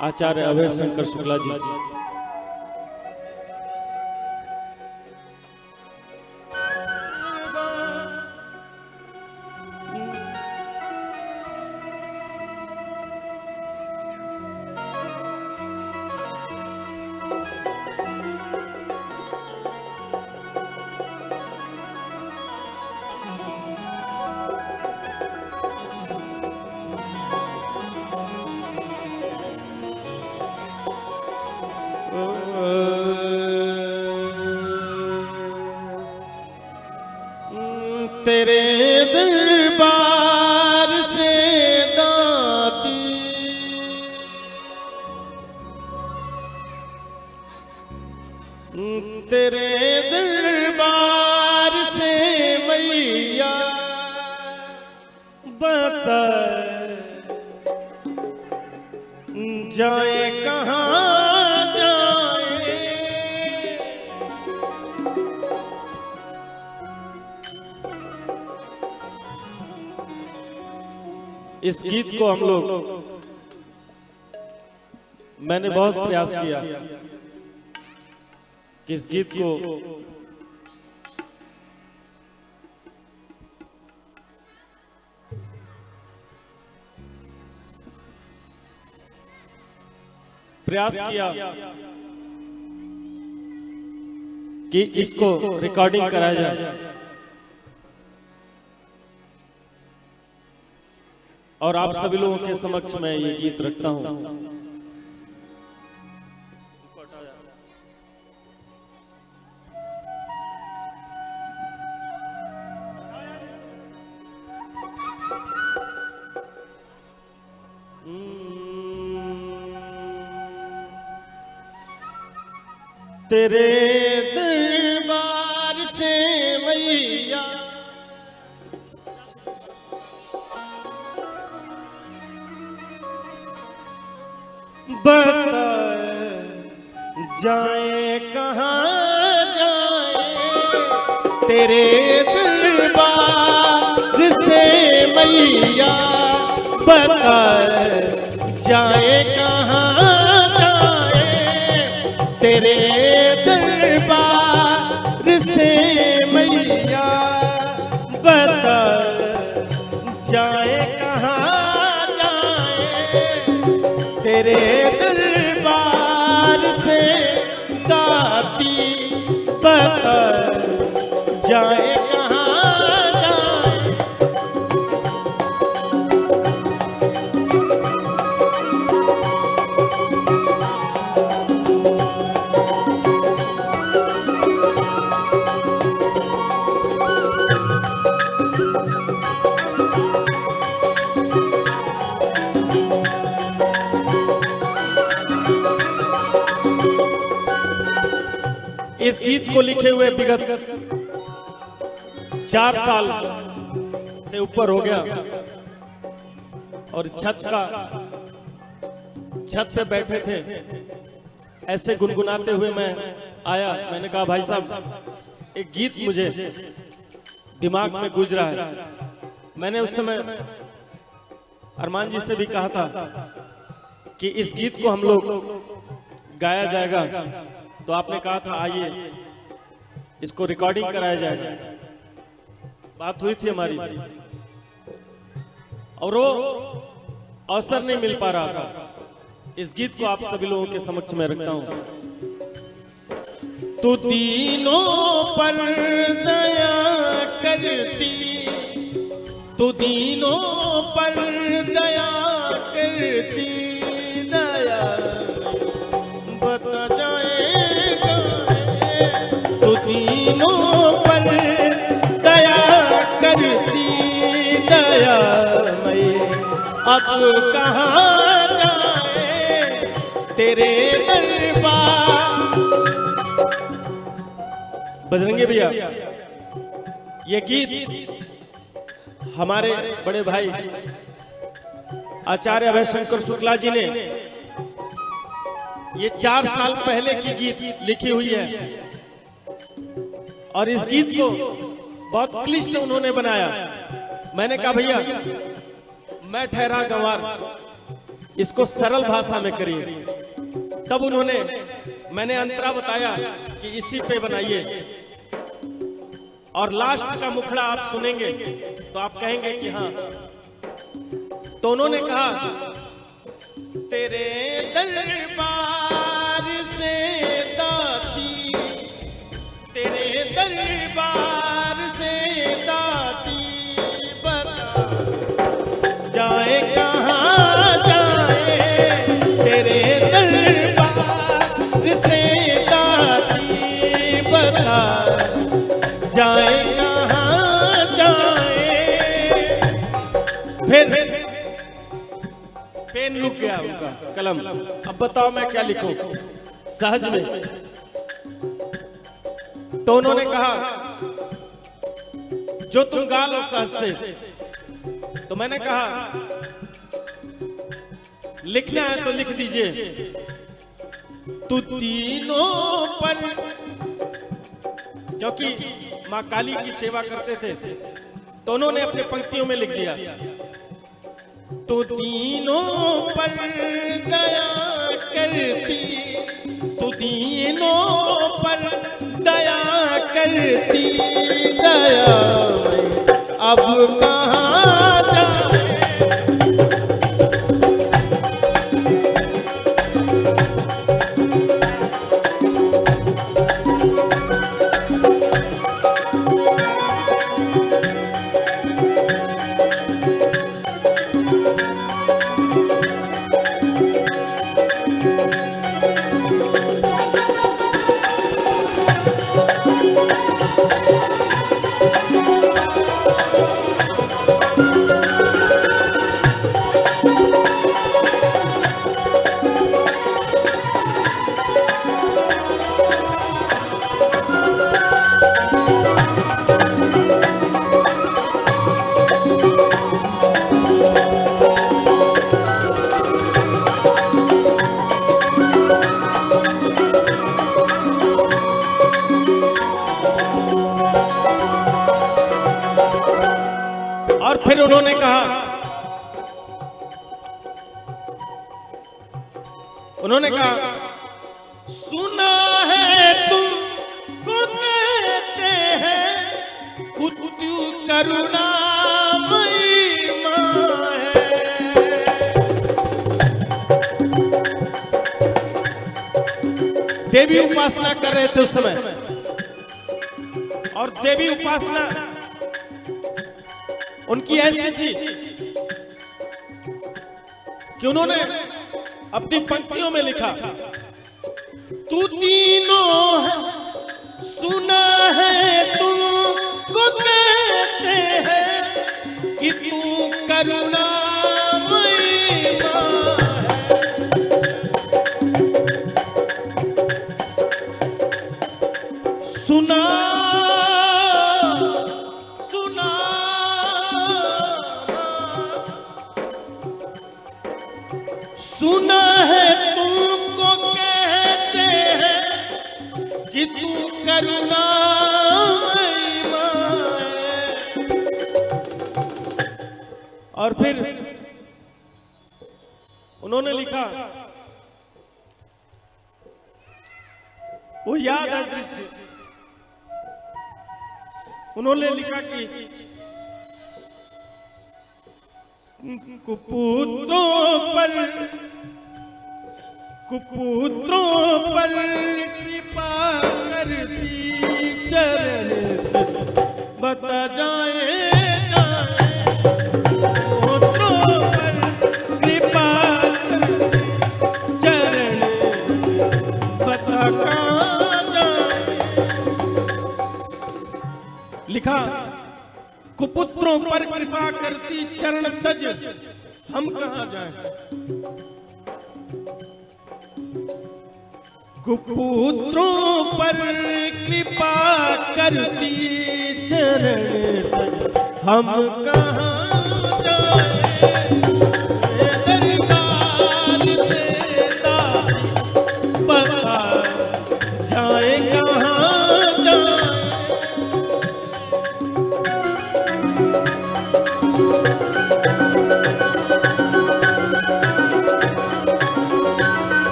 आचार्य अभय शंकर शुक्ला जी। तेरे दरबार से दाती तेरे दरबार से मैया बता जाए कहाँ जाए। इस गीत को हम लोग मैंने बहुत प्रयास किया कि इस गीत को प्रयास किया कि इसको रिकॉर्डिंग कराया जाए और आप सभी लोगों के समक्ष मैं ये गीत रखता हूं। तेरे दरबार से मैया बता जाए कहाँ जाए। तेरे दरबार से मैया बता जाए कहाँ जाए। तेरे दरबार से मैया बता जाए कहाँ जाए। तेरे दरबार से दाती बता जाए कहाँ जाए। इस गीत को लिखे हुए विगत 4 साल से ऊपर हो गया और छत पे बैठे थे, ऐसे गुनगुनाते हुए मैं आया। मैंने कहा भाई साहब एक गीत मुझे दिमाग में गूंज रहा है। मैंने उस समय अरमान जी से भी कहा था कि इस गीत को हम लोग गाया जाएगा, तो आपने कहा था आइए इसको रिकॉर्डिंग कराया जाएगा। बात हुई थी हमारी और वो अवसर नहीं मिल पा रहा था। इस गीत को आप सभी लोगों के समक्ष में रखता हूं। तू दीनों पर दया करती, तू दीनों पर दया करती, दया बता जाएगा। तू दीनों पर दया करती, दया मैं अब कहाँ जाए। तेरे दरबार। बजरंगी भैया ये गीत हमारे बड़े भाई आचार्य अभय शंकर शुक्ला जी ने ये 4 साल पहले की गीत लिखी हुई है और इस गीत को बहुत क्लिष्ट उन्होंने बनाया। मैंने कहा भैया मैं ठहरा गंवार, इसको सरल भाषा में करिए। तब उन्होंने, मैंने अंतरा बताया कि इसी पे बनाइए, और लास्ट का मुखड़ा आप सुनेंगे तो आप कहेंगे कि हाँ। तो उन्होंने कहा, तेरे दरबार से दाती, तेरे दरबार से दाती, बता जाए कहाँ जाए, तेरे दरबार से दाती, बता जाए कहाँ जाए। फिर पेन रुक गया उनका, कलम। अब बताओ मैं क्या लिखूं सहज में। तो उन्होंने कहा, जो तुम गा लो सहज से। तो मैंने कहा, लिखना है तो लिख दीजिए। तू तीनों पर, क्योंकि माँ काली की सेवा करते थे, तो उन्होंने अपने पंक्तियों में लिख दिया, तो तीनों पर दया करती, तो तीनों पर दया करती, दया अब कहाँ जाए। फिर उन्होंने कहा, सुना है तुमको कहते हैं खुद करुणामयी मां है। देवी उपासना कर रहे थे उस समय, और देवी उपासना उनकी ऐसी थी कि उन्होंने अपनी पंक्तियों में लिखा, तू तीनों है, सुना है तुमको कहते हैं कि तू करुणामयी मां है। सुना सुना है तुमको कहते हैं कि तू करुणामयी मां है। और फिर उन्होंने लिखा, वो याद है दृश्य, उन्होंने लिखा कि कुपुत्रों पर कृपा करती, चरण बता जाए जाए, पुत्रों पर कृपा चरण बता कहाँ जाए। लिखा, कुपुत्रों पर कृपा करती, चरण तज हम कहाँ जाएं। कुपुत्रों पर कृपा करती, चरण तज हम कहाँ जाएं। दरबार से दाती, बता जाए कहाँ जाएं।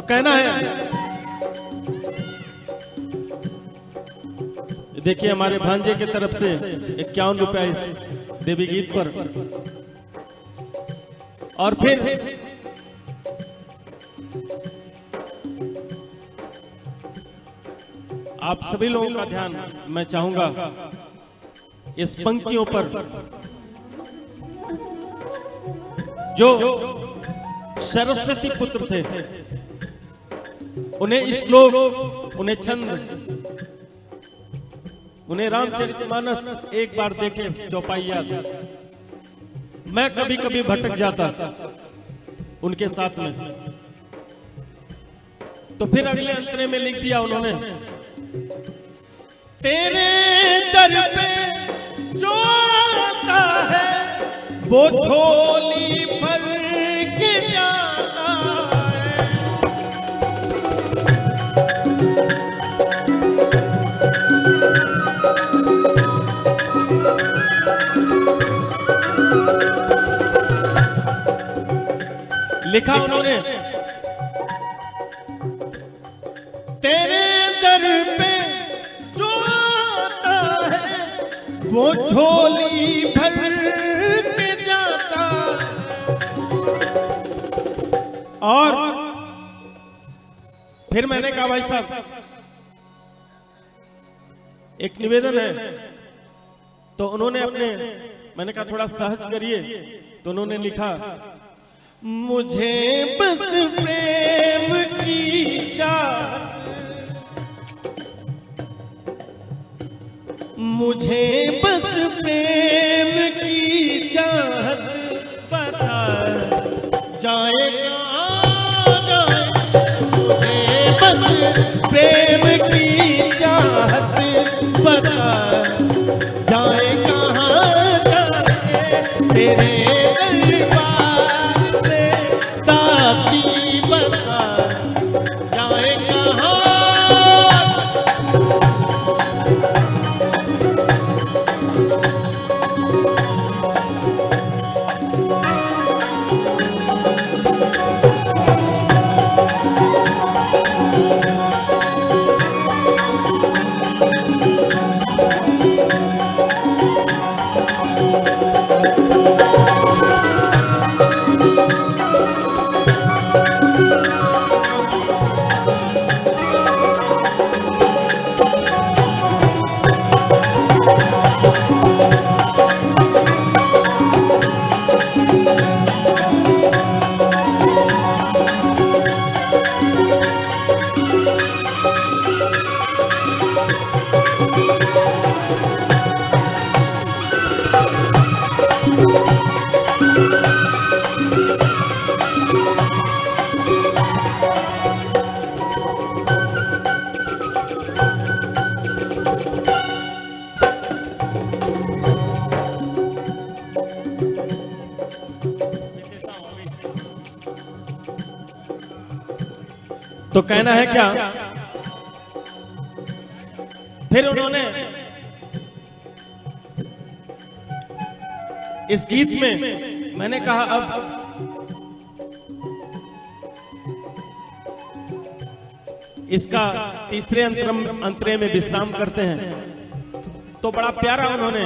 कहना है, देखिए हमारे भांजे की तरफ से 51 रुपया इस देवी गीत पर। और फिर आप सभी लोगों का ध्यान मैं चाहूंगा इस पंक्तियों पर, जो सरस्वती पुत्र थे, उन्हें श्लोक, उन्हें छंद, उन्हें रामचरितमानस एक बार देखे चौपाइया। मैं कभी कभी भटक जाता उनके साथ में, तो फिर अगले अंतरे में लिख दिया उन्होंने, तेरे दर पे जो आता है वो झोली भर के जाता है। लिखा उन्होंने, तेरे दर पे जो आता है वो झोली भर के जाता। और फिर मैंने कहा भाई साहब एक निवेदन है, तो उन्होंने अपने, मैंने कहा थोड़ा सहज करिए, तो उन्होंने लिखा, मुझे बस प्रेम की चाहत, मुझे बस प्रेम की चाहत, बता जाए कहाँ जाए, मुझे बस प्रेम की चाहत, बता जाए कहाँ जाए, तेरे तो कहना है क्या, फिर उन्होंने इस गीत में, मैंने कहा अब इसका तीसरे अंतरे में विश्राम करते हैं। तो बड़ा प्यारा उन्होंने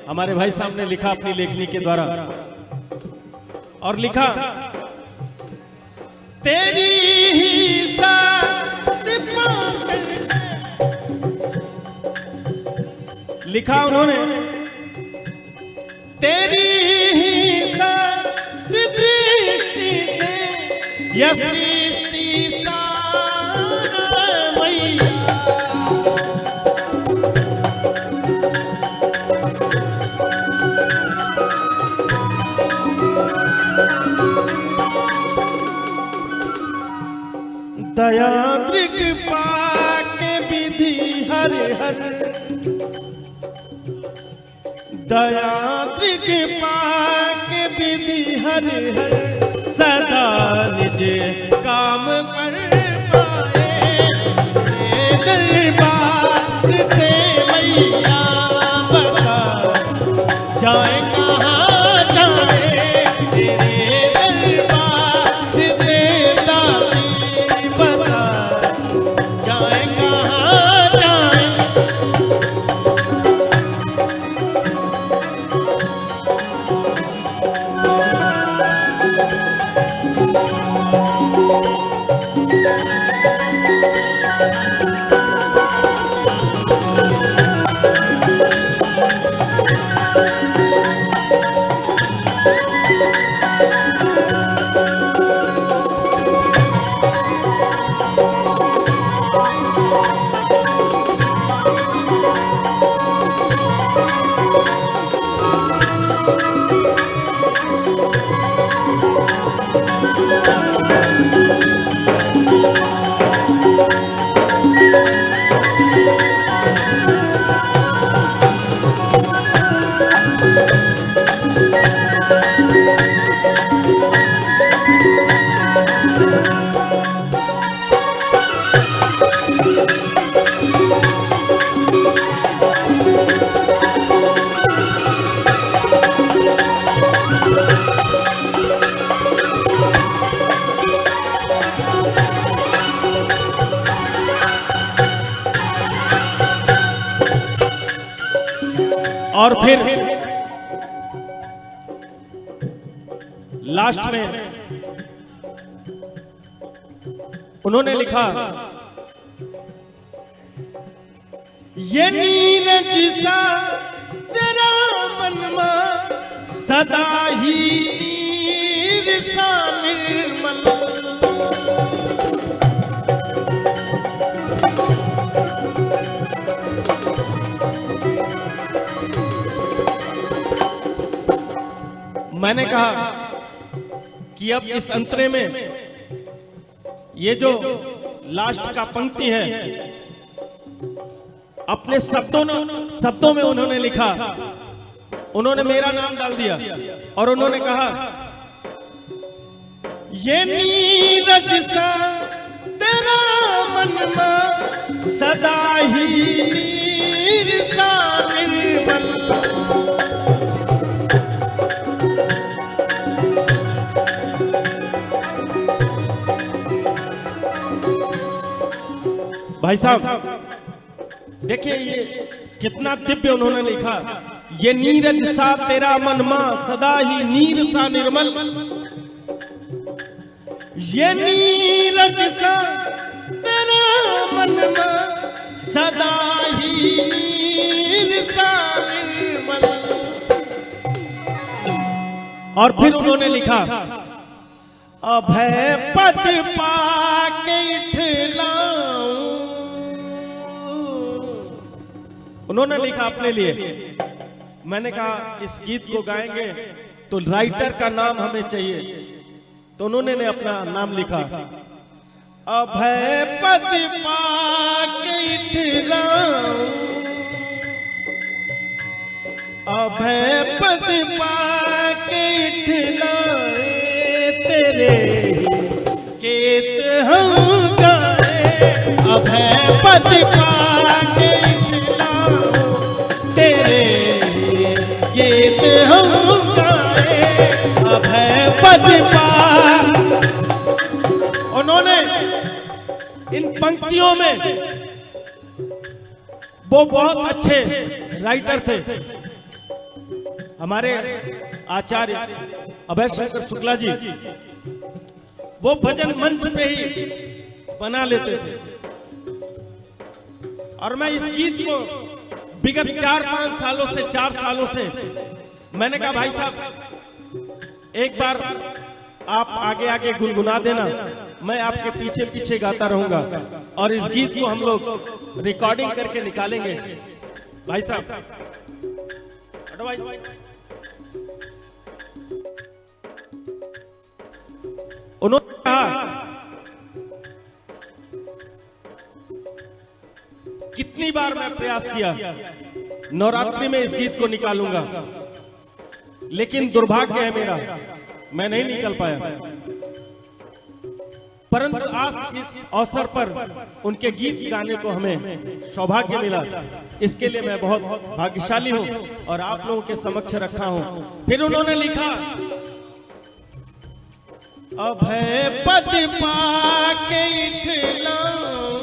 हमारे भाई साहब ने लिखा अपनी लेखनी के द्वारा, और लिखा, तेरी ही साथ लिखा उन्होंने, तेरी ही साथ दृष्टि से यह सृष्टि सारा मैया, दया दृग पाके विधि हर हर, दया दृग पाके विधि हर हर, सदा निज काम कर पाए, दरबार से मैया बता जाए कहाँ जाए, तेरे दरबार से दादी और फिर लास्ट में उन्होंने लिखा, ये नीरज सा तेरा मनमा सदा ही नीर सा निर्मल। मैंने कहा कि अब इस अंतरे में ये जो लास्ट का पंक्ति है, अपने शब्दों में उन्होंने लिखा, उन्होंने मेरा नाम डाल दिया और उन्होंने कहा, ये नीरज सा तेरा मनमा सदा ही नीर सा निर्मल। भाई साहब देखिए ये कितना दिव्य उन्होंने लिखा, ये नीरज सा तेरा मनमा सदा ही नीर सा निर्मल। ये नीरज सा तेरा मनमा सदा ही नीर सा निर्मल। और फिर उन्होंने लिखा, अभय पद पाके इठलाऊं। उन्होंने लिखा अपने लिए। मैंने कहा इस गीत को गाएंगे तो राइटर का नाम हमें चाहिए, तो उन्होंने अपना नाम लिखा, अभय पद पाके इठलाऊं, अभय पद पाके इठलाए, तेरे केत हम गाए, अभय पद पाके तेरे गीत हम गाए, अभय पद पा। उन्होंने इन पंक्तियों में, वो बहुत अच्छे राइटर थे हमारे आचार्य अभय शंकर शुक्ला जी। वो भजन मंच पे ही बना लेते थे और मैं इस गीत को विगत 4-5 सालों से 4 सालों से मैंने कहा भाई साहब एक बार आप आगे आगे गुनगुना देना, मैं आपके पीछे पीछे गाता रहूंगा और इस गीत को हम लोग रिकॉर्डिंग करके निकालेंगे। भाई साहब उन्होंने कहा, कितनी बार मैं प्रयास किया नवरात्रि में इस गीत को निकालूंगा, लेकिन दुर्भाग्य है मेरा, मैं नहीं निकल पाया। परंतु आज इस अवसर पर उनके गीत गाने को हमें सौभाग्य मिला, इसके लिए मैं बहुत भाग्यशाली हूं और आप लोगों के समक्ष रखा हूं। फिर उन्होंने लिखा, अभय पद पाके इठलाऊं,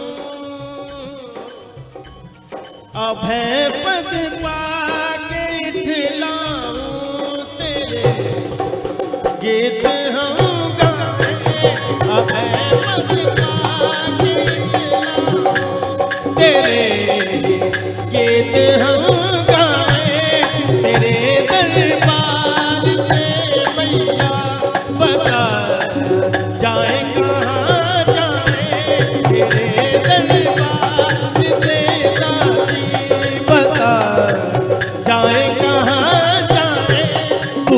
अभय पद पाके इठलाऊं, तेरे गीत हम गाए, अभय पद पाके इठलाऊं, तेरे गीत हम गाए, तेरे दरबार से मैया बता जाए कहाँ जाए, तेरे दरबार से दादी बता जाए कहाँ जाए। तू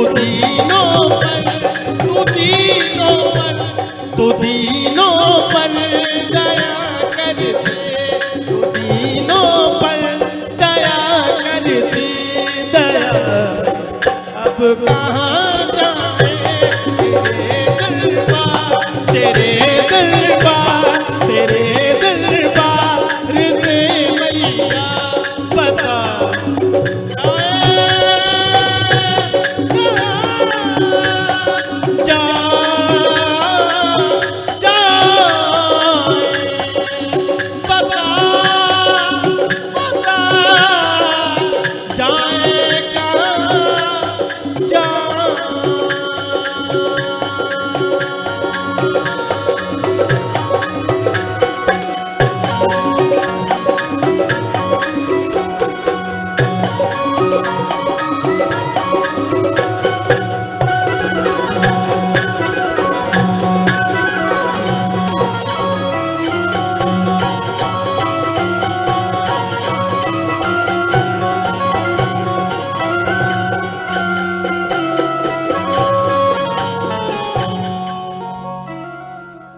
दीनों पर दया कर दे, तू दीनों पर दया कर दे, दया अब कहाँ